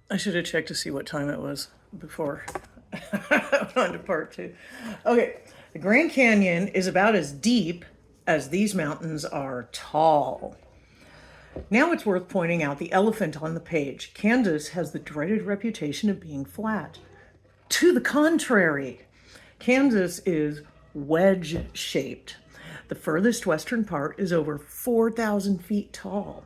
I should have checked to see what time it was before I went on to part two. Okay, the Grand Canyon is about as deep as these mountains are tall. Now it's worth pointing out the elephant on the page. Kansas has the dreaded reputation of being flat. To the contrary, Kansas is wedge shaped. The furthest western part is over 4,000 feet tall,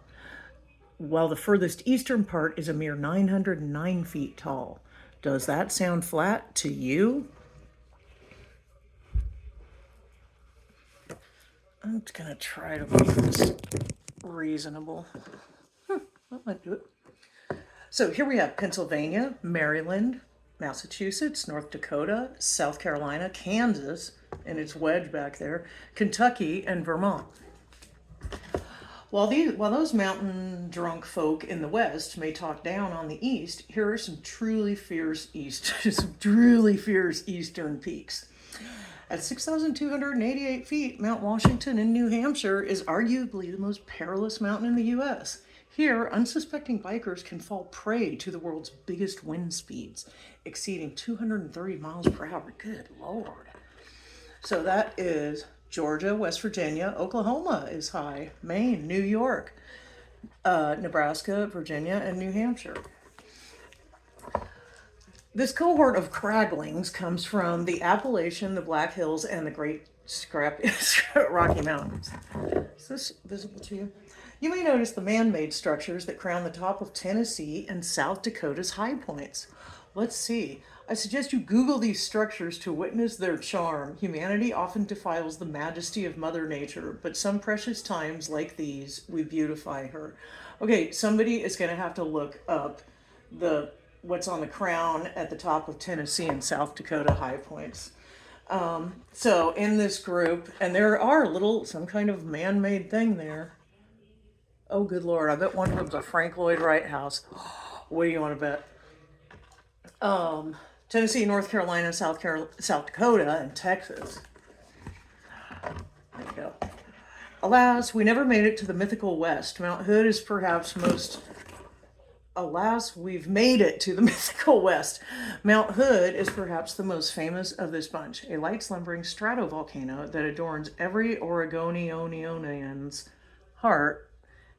while the furthest eastern part is a mere 909 feet tall. Does that sound flat to you? I'm just gonna try to make this reasonable. I might do it. So here we have Pennsylvania, Maryland, Massachusetts, North Dakota, South Carolina, Kansas, and its wedge back there, Kentucky, and Vermont. While those mountain drunk folk in the West may talk down on the East, here are some truly fierce eastern peaks. At 6,288 feet, Mount Washington in New Hampshire is arguably the most perilous mountain in the U.S. Here, unsuspecting bikers can fall prey to the world's biggest wind speeds, exceeding 230 miles per hour. Good Lord. So that is Georgia, West Virginia, Oklahoma is high, Maine, New York, Nebraska, Virginia, and New Hampshire. This cohort of craglings comes from the Appalachian, the Black Hills, and the Great Rocky Mountains. Is this visible to you? You may notice the man-made structures that crown the top of Tennessee and South Dakota's high points. Let's see. I suggest you Google these structures to witness their charm. Humanity often defiles the majesty of Mother Nature, but some precious times like these, we beautify her. Okay, somebody is going to have to look up what's on the crown at the top of Tennessee and South Dakota high points. So in this group, and there are some kind of man-made thing there. Oh, good Lord, I bet one of them's a Frank Lloyd Wright house. What do you want to bet? Tennessee, North Carolina, South Dakota, and Texas. There you go. Alas, we never made it to the mythical West. Mount Hood is perhaps Alas, we've made it to the mythical West. Mount Hood is perhaps the most famous of this bunch, a light slumbering stratovolcano that adorns every Oregonianian's heart,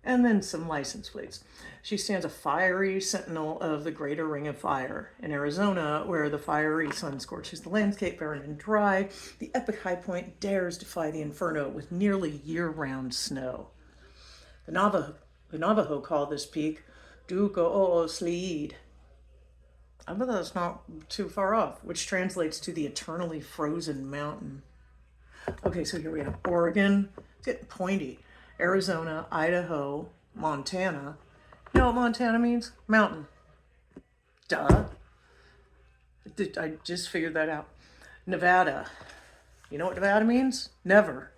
and then some license plates. She stands a fiery sentinel of the greater ring of fire. In Arizona, where the fiery sun scorches the landscape barren and dry, the epic high point dares defy the inferno with nearly year-round snow. The Navajo call this peak Duko-o-Sleed. I bet that's not too far off, which translates to the eternally frozen mountain. Okay, so here we have Oregon. It's getting pointy. Arizona, Idaho, Montana. You know what Montana means? Mountain. Duh. I just figured that out. Nevada. You know what Nevada means? Never.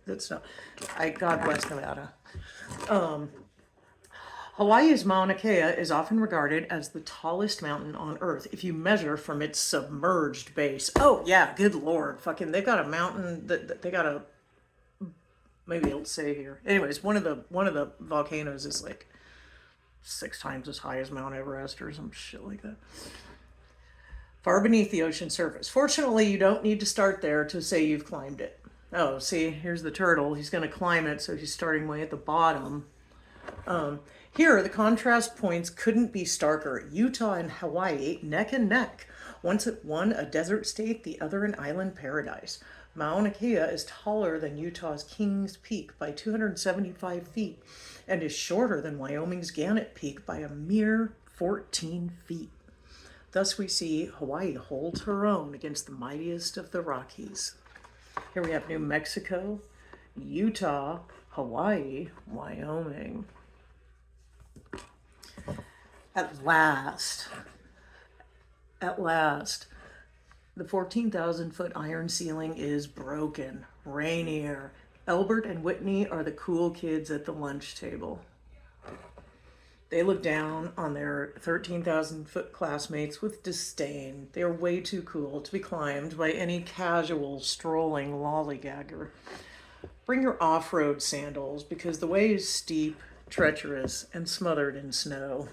That's not. God bless Nevada. Hawaii's Mauna Kea is often regarded as the tallest mountain on Earth if you measure from its submerged base. Oh yeah, good Lord, fucking, they've got a mountain that they got a. Maybe it'll say here. Anyways, one of the volcanoes is like 6 times as high as Mount Everest or some shit like that. Far beneath the ocean surface. Fortunately, you don't need to start there to say you've climbed it. Oh, see, here's the turtle. He's going to climb it, so he's starting way at the bottom. Here, the contrast points couldn't be starker. Utah and Hawaii, neck and neck. One a desert state, the other an island paradise. Mauna Kea is taller than Utah's Kings Peak by 275 feet and is shorter than Wyoming's Gannett Peak by a mere 14 feet. Thus we see Hawaii holds her own against the mightiest of the Rockies. Here we have New Mexico, Utah, Hawaii, Wyoming. At last, the 14,000-foot iron ceiling is broken. Rainier. Elbert and Whitney are the cool kids at the lunch table. They look down on their 13,000-foot classmates with disdain. They are way too cool to be climbed by any casual, strolling lollygagger. Bring your off-road sandals because the way is steep, treacherous, and smothered in snow.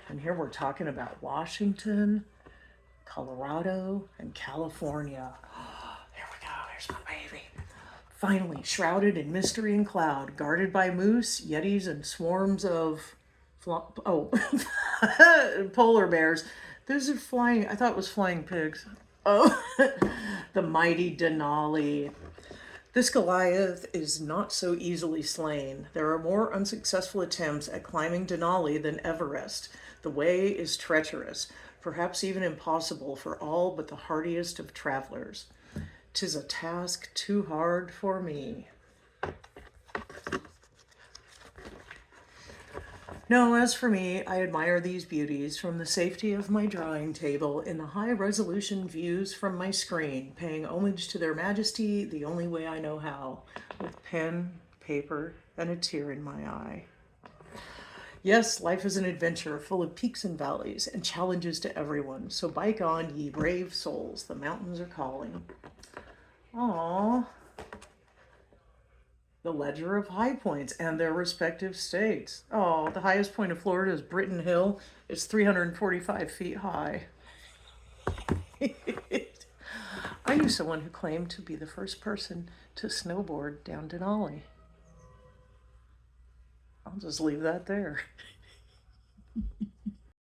And here we're talking about Washington, Colorado, and California. Here we go. Here's my baby. Finally, shrouded in mystery and cloud, guarded by moose, yetis, and swarms of polar bears. Those are flying. I thought it was flying pigs. Oh, the mighty Denali. This Goliath is not so easily slain. There are more unsuccessful attempts at climbing Denali than Everest. The way is treacherous, perhaps even impossible for all but the hardiest of travelers. 'Tis a task too hard for me. No, as for me, I admire these beauties from the safety of my drawing table in the high-resolution views from my screen, paying homage to their majesty the only way I know how, with pen, paper, and a tear in my eye. Yes, life is an adventure full of peaks and valleys and challenges to everyone, so bike on, ye brave souls, the mountains are calling. Aww. The ledger of high points and their respective states. Oh, the highest point of Florida is Britton Hill. It's 345 feet high. I knew someone who claimed to be the first person to snowboard down Denali. I'll just leave that there.